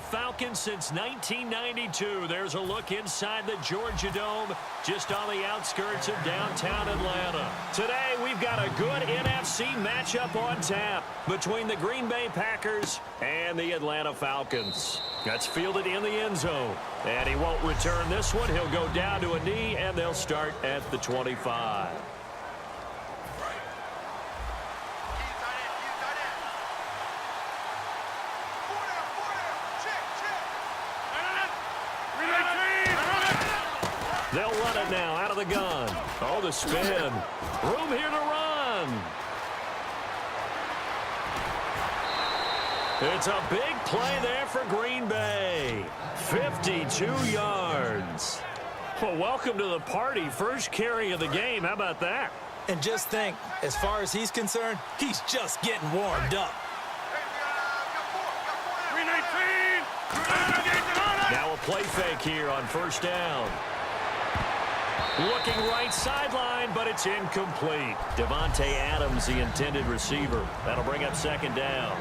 Falcons since 1992. There's a look inside the Georgia Dome, just on the outskirts of downtown Atlanta. Today, we've got a good NFC matchup on tap between the Green Bay Packers and the Atlanta Falcons. That's fielded in the end zone, and he won't return this one. He'll go down to a knee, and they'll start at the 25. They'll run it now out of the gun. Oh, the spin. Room here to run. It's a big play there for Green Bay. 52 yards. Well, welcome to the party. First carry of the game. How about that? And just think, as far as he's concerned, he's just getting warmed up. Now a play fake here on first down. Looking right sideline, but it's incomplete. Devontae Adams, the intended receiver. That'll bring up second down.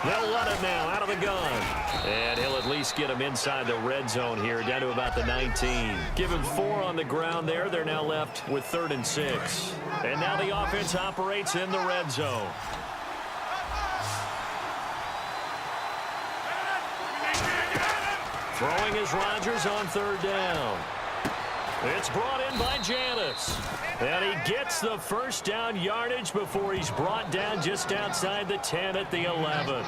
They'll run it now out of the gun. And he'll at least get him inside the red zone here, down to about the 19. Give him 4 on the ground there. They're now left with 3rd and 6. And now the offense operates in the red zone. Throwing is Rodgers on 3rd down. It's brought in by Janis. And he gets the first down yardage before he's brought down just outside the 10 at the 11.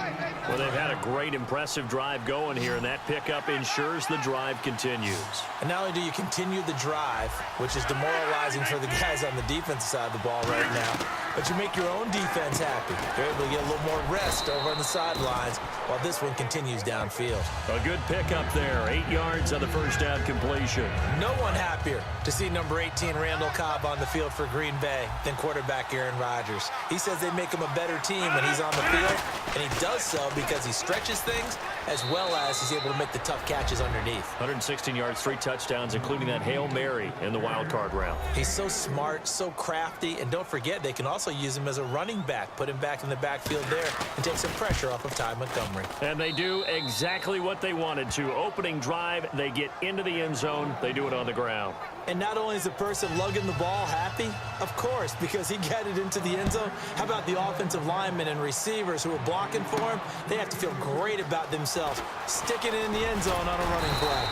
Well, they've had a great, impressive drive going here, and that pickup ensures the drive continues. And not only do you continue the drive, which is demoralizing for the guys on the defensive side of the ball right now, but you make your own defense happy. You're able to get a little more rest over on the sidelines while this one continues downfield. A good pickup there. 8 yards on the first down completion. No one happier to see number 18, Randall Cobb, on the field for Green Bay than quarterback Aaron Rodgers. He says they make him a better team when he's on the field, and he does so because he stretches things as well as he's able to make the tough catches underneath. 116 yards, 3 touchdowns, including that Hail Mary in the wild card round. He's so smart, so crafty, and don't forget, they can also use him as a running back, put him back in the backfield there, and take some pressure off of Ty Montgomery. And they do exactly what they wanted to. Opening drive, they get into the end zone. They do it on the ground. And not only is the person lugging the ball happy, of course, because he got it into the end zone. How about the offensive linemen and receivers who are blocking for him? They have to feel great about themselves, sticking it in the end zone on a running play.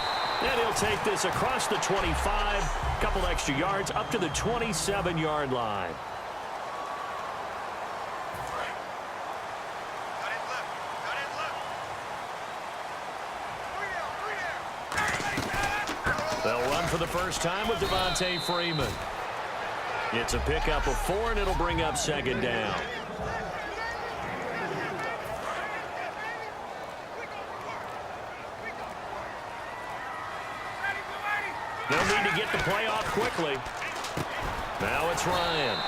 And he'll take this across the 25, a couple extra yards, up to the 27-yard line. They'll run for the first time with Devontae Freeman. It's a pickup of 4, and it'll bring up second down. They'll need to get the play off quickly. Now it's Ryan.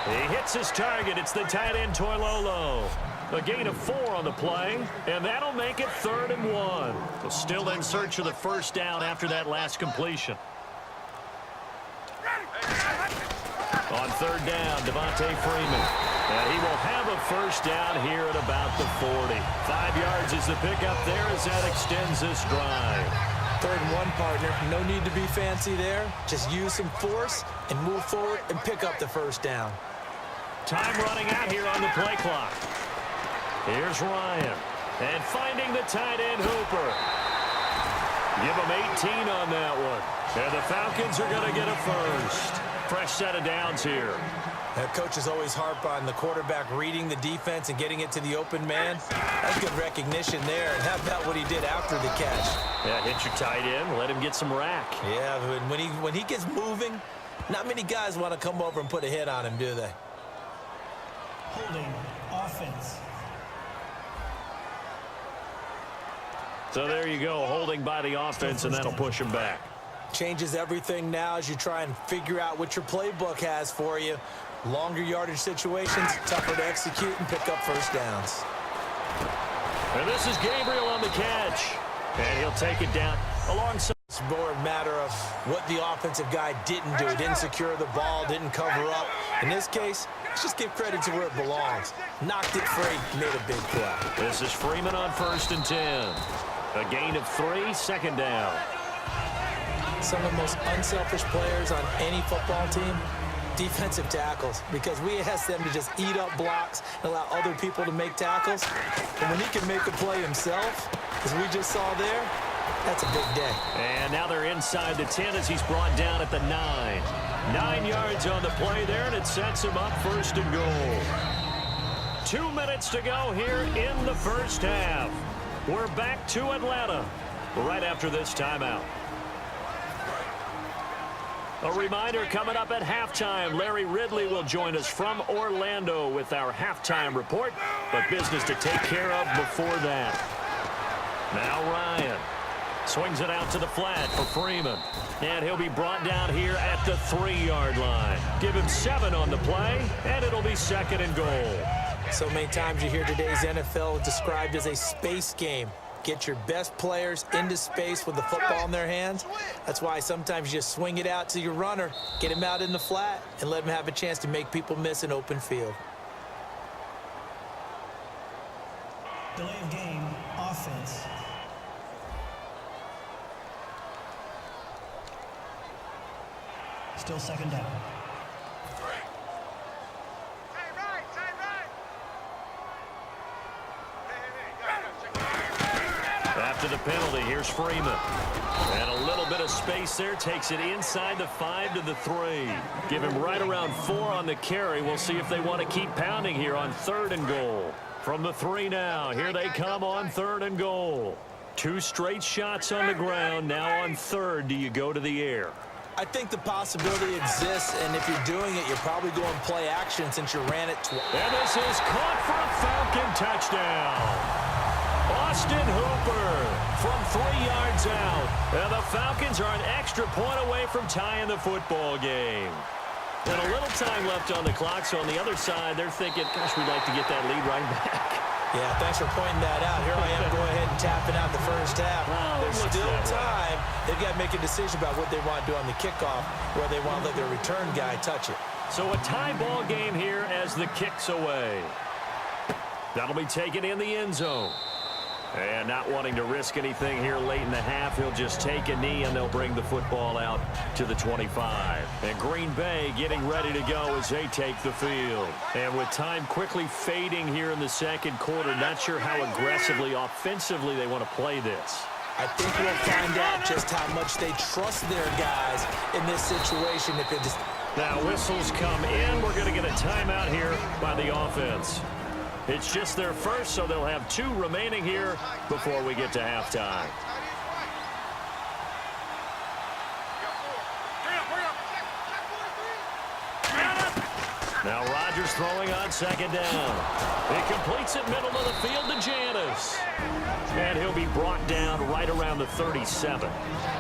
He hits his target. It's the tight end, Toilolo. A gain of 4 on the play, and that'll make it 3rd and 1. So still in search of the first down after that last completion. On 3rd down, Devontae Freeman. And he will have a first down here at about the 40. 5 yards is the pickup there as that extends this drive. 3rd and 1, partner. No need to be fancy there. Just use some force and move forward and pick up the first down. Time running out here on the play clock. Here's Ryan. And finding the tight end, Hooper. Give him 18 on that one. And the Falcons are going to get a first. Fresh set of downs here. Coaches always harp on the quarterback reading the defense and getting it to the open man. That's good recognition there. And how about what he did after the catch? Yeah, hit your tight end. Let him get some rack. Yeah, when he gets moving, not many guys want to come over and put a hit on him, do they? Holding offense. So there you go, holding by the offense, and that'll push him back. Changes everything now as you try and figure out what your playbook has for you. Longer yardage situations, tougher to execute and pick up first downs. And this is Gabriel on the catch. And he'll take it down alongside. It's more a matter of what the offensive guy didn't do. He didn't secure the ball, didn't cover up. In this case, let's just give credit to where it belongs. Knocked it free, made a big play. This is Freeman on 1st and 10. A gain of 3, second down. Some of the most unselfish players on any football team, defensive tackles, because we ask them to just eat up blocks and allow other people to make tackles. And when he can make a play himself, as we just saw there, that's a big day. And now they're inside the 10 as he's brought down at the 9. 9 yards on the play there, and it sets him up 1st and goal. 2 minutes to go here in the first half. We're back to Atlanta right after this timeout. A reminder coming up at halftime, Larry Ridley will join us from Orlando with our halftime report, but business to take care of before that. Now Ryan swings it out to the flat for Freeman, and he'll be brought down here at the 3-yard line. Give him 7 on the play, and it'll be 2nd and goal. So many times you hear today's NFL described as a space game. Get your best players into space with the football in their hands. That's why sometimes you just swing it out to your runner, get him out in the flat, and let him have a chance to make people miss an open field. Delay of game, offense. Still 2nd down. After the penalty, here's Freeman. And a little bit of space there. Takes it inside the 5 to the 3. Give him right around 4 on the carry. We'll see if they want to keep pounding here on 3rd and goal. From the 3 now. Here they come on 3rd and goal. 2 straight shots on the ground. Now on 3rd, do you go to the air? I think the possibility exists, and if you're doing it, you're probably going play action since you ran it twice. And this is caught for a Falcon touchdown. Austin Hooper from 3 yards out. And the Falcons are an extra point away from tying the football game. And a little time left on the clock, so on the other side, they're thinking, gosh, we'd like to get that lead right back. Yeah, thanks for pointing that out. Here I am going ahead and tapping out the first half. Well, There's still time. They've got to make a decision about what they want to do on the kickoff, where they want to let their return guy touch it. So a tie ball game here as the kick's away. That'll be taken in the end zone. And not wanting to risk anything here late in the half, he'll just take a knee, and they'll bring the football out to the 25. And Green Bay getting ready to go as they take the field. And with time quickly fading here in the second quarter, not sure how aggressively, offensively they want to play this. I think we'll find out just how much they trust their guys in this situation. If it just... Now whistles come in. We're going to get a timeout here by the offense. It's just their first, so they'll have 2 remaining here before we get to halftime. Now Rodgers throwing on 2nd down. He completes it middle of the field to Janis. And he'll be brought down right around the 37.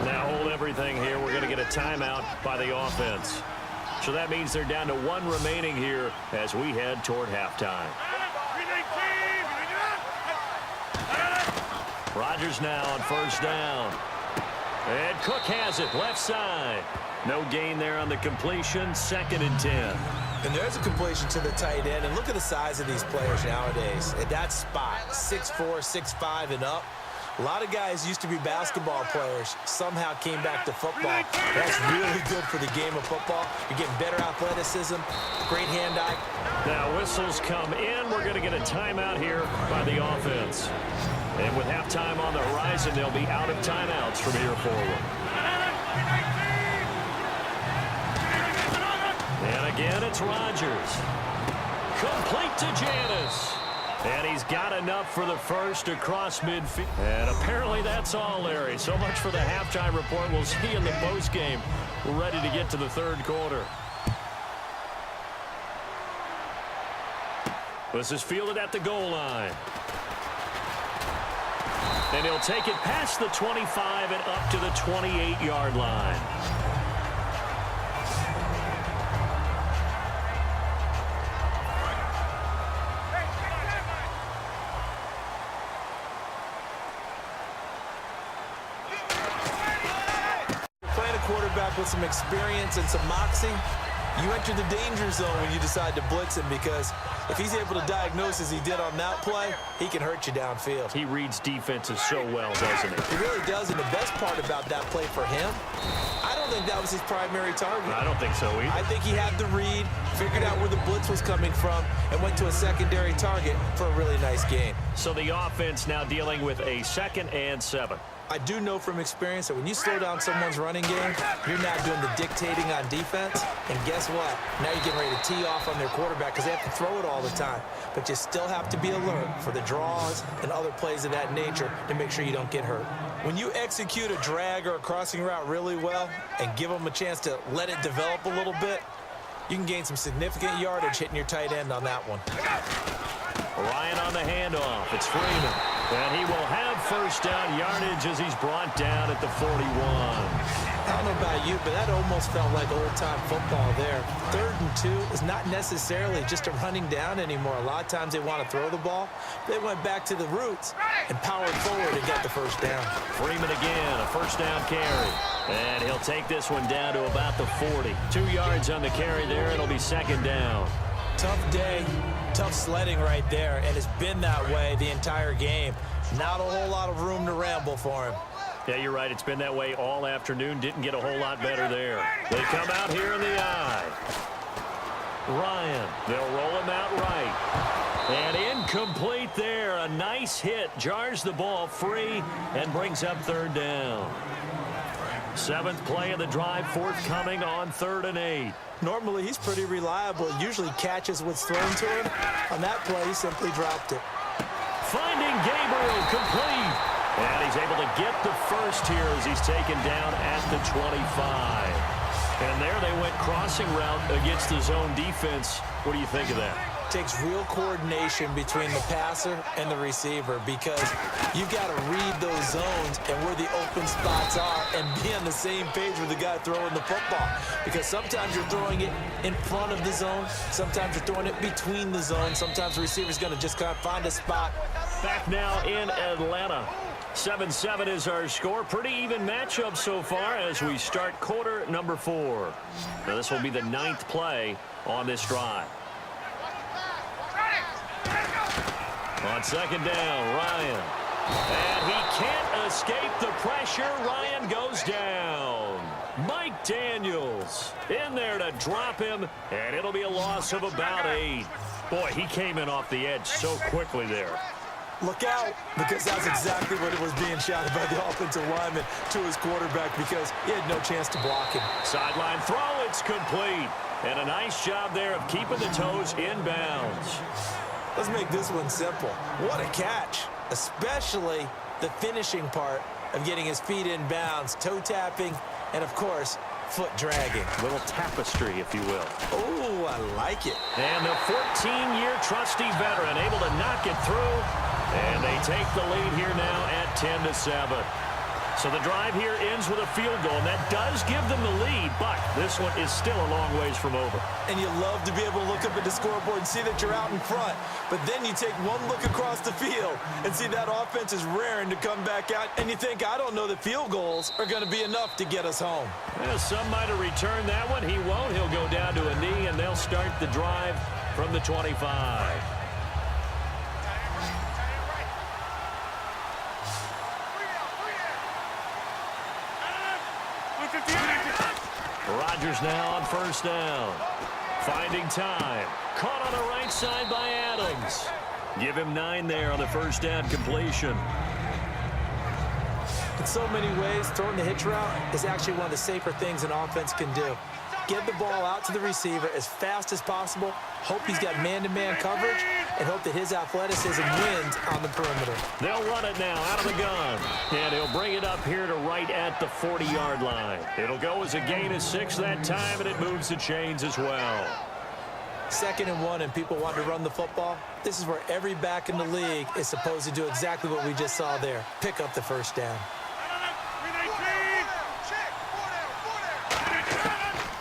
Now hold everything here. We're going to get a timeout by the offense. So that means they're down to 1 remaining here as we head toward halftime. Rodgers now on 1st down. And Cook has it left side. No gain there on the completion. 2nd and 10. And there's a completion to the tight end. And look at the size of these players nowadays. At that spot, 6'4", 6'5", and up. A lot of guys used to be basketball players. Somehow came back to football. That's really good for the game of football. You're getting better athleticism, great hand-eye. Now whistles come in. We're going to get a timeout here by the offense. And with halftime on the horizon, they'll be out of timeouts from here forward. And again, it's Rodgers. Complete to Janis. And he's got enough for the first across midfield. And apparently that's all, Larry. So much for the halftime report. We'll see you in the postgame. We're ready to get to the 3rd quarter. This is fielded at the goal line. And he'll take it past the 25 and up to the 28-yard line. quarterback with some experience and some moxie, you enter the danger zone when you decide to blitz him, because if he's able to diagnose as he did on that play, he can hurt you downfield. He reads defenses so well, doesn't he? He really does, and the best part about that play for him, I don't think that was his primary target. I don't think so either. I think he had the read, figured out where the blitz was coming from, and went to a secondary target for a really nice gain. So the offense now dealing with a 2nd and 7. I do know from experience that when you slow down someone's running game, you're not doing the dictating on defense. And guess what? Now you're getting ready to tee off on their quarterback because they have to throw it all the time. But you still have to be alert for the draws and other plays of that nature to make sure you don't get hurt. When you execute a drag or a crossing route really well and give them a chance to let it develop a little bit, you can gain some significant yardage hitting your tight end on that one. Ryan on the handoff. It's Freeman. And he will have first down yardage as he's brought down at the 41. I don't know about you, but that almost felt like old-time football there. 3rd and 2 is not necessarily just a running down anymore. A lot of times they want to throw the ball. They went back to the roots and powered forward and got the first down. Freeman again, a first down carry. And he'll take this one down to about the 40. 2 yards on the carry there. It'll be 2nd down. Tough day, tough sledding right there, and it's been that way the entire game. Not a whole lot of room to ramble for him. Yeah, you're right. It's been that way all afternoon. Didn't get a whole lot better there. They come out here in the eye. Ryan, they'll roll him out right. And incomplete there. A nice hit. Jars the ball free and brings up 3rd down. 7th play of the drive forthcoming on 3rd and 8. Normally, he's pretty reliable. Usually catches what's thrown to him. On that play, he simply dropped it. Finding Gabriel complete. And he's able to get the first here as he's taken down at the 25. And there they went crossing route against the zone defense. What do you think of that? Takes real coordination between the passer and the receiver, because you've got to read those zones and where the open spots are and be on the same page with the guy throwing the football. Because sometimes you're throwing it in front of the zone. Sometimes you're throwing it between the zones. Sometimes the receiver's going to just kind of find a spot. Back now in Atlanta. 7-7 is our score. Pretty even matchup so far as we start quarter number 4. Now this will be the 9th play on this drive. On 2nd down, Ryan. And he can't escape the pressure. Ryan goes down. Mike Daniels in there to drop him, and it'll be a loss of about 8. Boy, he came in off the edge so quickly there. Look out, because that's exactly what it was being shouted by the offensive lineman to his quarterback, because he had no chance to block him. Sideline throw, it's complete. And a nice job there of keeping the toes in bounds. Let's make this one simple. What a catch, especially the finishing part of getting his feet in bounds, toe tapping, and of course, foot dragging. A little tapestry, if you will. Oh, I like it. And the 14-year trusty veteran able to knock it through. And they take the lead here now at 10-7. So the drive here ends with a field goal, and that does give them the lead, but this one is still a long ways from over. And you love to be able to look up at the scoreboard and see that you're out in front, but then you take one look across the field and see that offense is raring to come back out, and you think, I don't know that field goals are going to be enough to get us home. Well, some might have returned that one. He won't. He'll go down to a knee, and they'll start the drive from the 25. Rodgers now on 1st down. Finding time. Caught on the right side by Adams. Give him 9 there on the 1st down completion. In so many ways, throwing the hitch route is actually one of the safer things an offense can do. Get the ball out to the receiver as fast as possible, hope he's got man-to-man coverage, and hope that his athleticism wins on the perimeter. They'll run it now out of the gun. And he'll bring it up here to right at the 40-yard line. It'll go as a gain of 6 that time, and it moves the chains as well. 2nd and 1, and people want to run the football. This is where every back in the league is supposed to do exactly what we just saw there. Pick up the 1st down.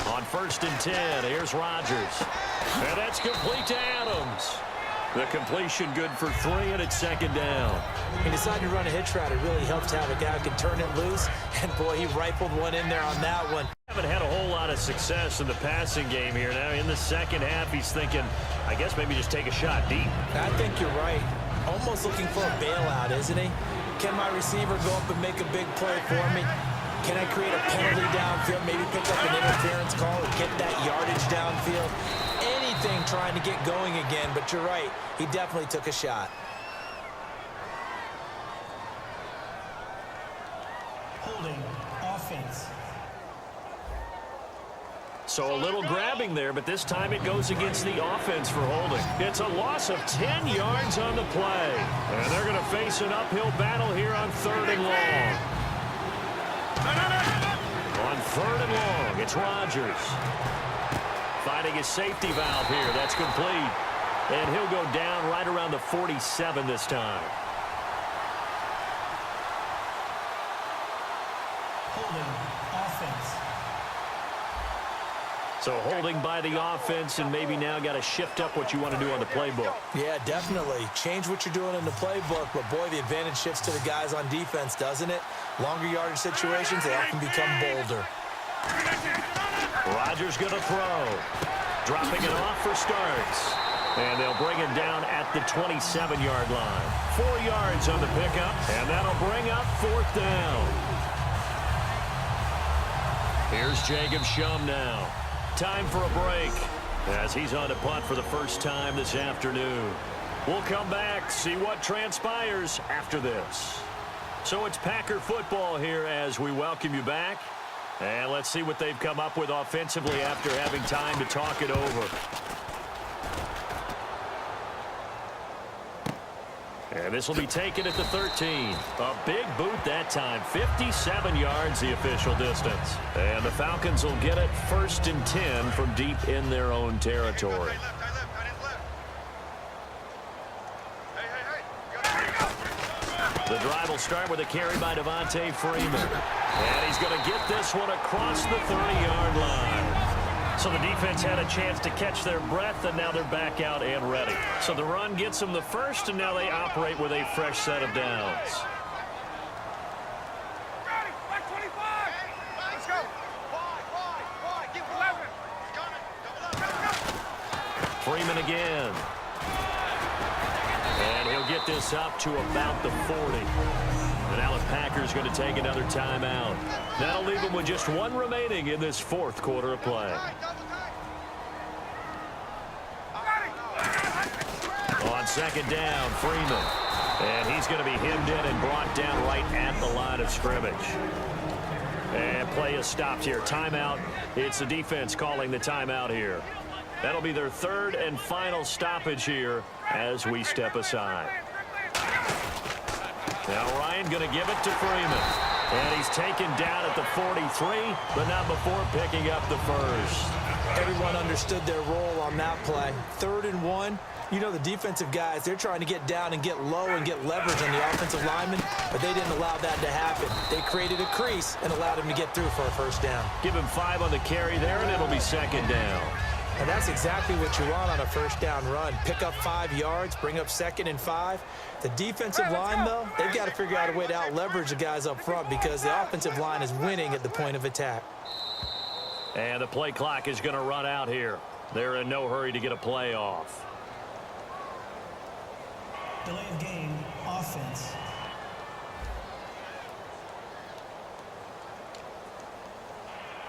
On 1st and 10, here's Rodgers. And that's complete to Adams. The completion good for 3, and it's second down. He decided to run a hitch route. It really helped to have a guy who can turn it loose. And, boy, he rifled one in there on that one. Haven't had a whole lot of success in the passing game here. Now, in the second half, he's thinking, I guess maybe just take a shot deep. I think you're right. Almost looking for a bailout, isn't he? Can my receiver go up and make a big play for me? Can I create a penalty downfield, maybe pick up an interference call and get that yardage downfield? Anything trying to get going again, but you're right. He definitely took a shot. Holding offense. So a little grabbing there, but this time it goes against the offense for holding. It's a loss of 10 yards on the play. And they're going to face an uphill battle here on 3rd and long. On 3rd and long, it's Rodgers. Finding his safety valve here. That's complete. And he'll go down right around the 47 this time. Holding offense. So holding by the offense, and maybe now got to shift up what you want to do on the playbook. Yeah, definitely. Change what you're doing in the playbook, but, boy, the advantage shifts to the guys on defense, doesn't it? Longer yardage situations, they often become bolder. Rodgers going to throw. Dropping it off for starts. And they'll bring him down at the 27-yard line. 4 yards on the pickup, and that'll bring up 4th down. Here's Jacob Shum now. Time for a break as he's on to punt for the first time this afternoon. We'll come back, see what transpires after this. So it's Packer football here as we welcome you back. And let's see what they've come up with offensively after having time to talk it over. And this will be taken at the 13. A big boot that time. 57 yards the official distance. And the Falcons will get it 1st and 10 from deep in their own territory. The drive will start with a carry by Devontae Freeman. And he's going to get this one across the 30-yard line. So the defense had a chance to catch their breath, and now they're back out and ready. So the run gets them the first, and now they operate with a fresh set of downs. Freeman again. And he'll get this up to about the 40. And now the Packers going to take another timeout. That'll leave them with just 1 remaining in this 4th quarter of play. On 2nd down, Freeman. And he's going to be hemmed in and brought down right at the line of scrimmage. And play is stopped here. Timeout. It's the defense calling the timeout here. That'll be their 3rd and final stoppage here as we step aside. Now Ryan going to give it to Freeman. And he's taken down at the 43, but not before picking up the first. Everyone understood their role on that play. 3rd and 1. You know, the defensive guys, they're trying to get down and get low and get leverage on the offensive lineman, but they didn't allow that to happen. They created a crease and allowed him to get through for a 1st down. Give him 5 on the carry there, and it'll be 2nd down. And that's exactly what you want on a 1st down run. Pick up 5 yards, bring up 2nd and 5. The defensive line, though, they've got to figure out a way to out-leverage the guys up front because the offensive line is winning at the point of attack. And the play clock is going to run out here. They're in no hurry to get a play off. Delay of game, offense.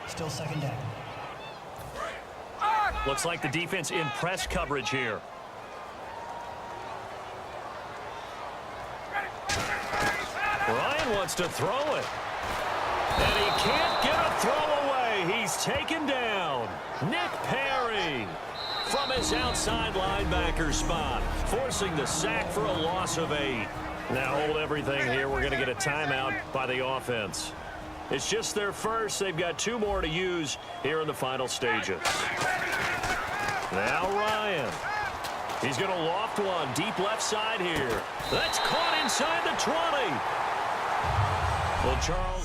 Still 2nd down. Looks like the defense in press coverage here. Ryan wants to throw it. And he can't get a throw away. He's taken down. Nick Perry from his outside linebacker spot, forcing the sack for a loss of 8. Now hold everything here. We're going to get a timeout by the offense. It's just their first. They've got 2 more to use here in the final stages. Now Ryan. He's going to loft one deep left side here. That's caught inside the 20. Well, Charles.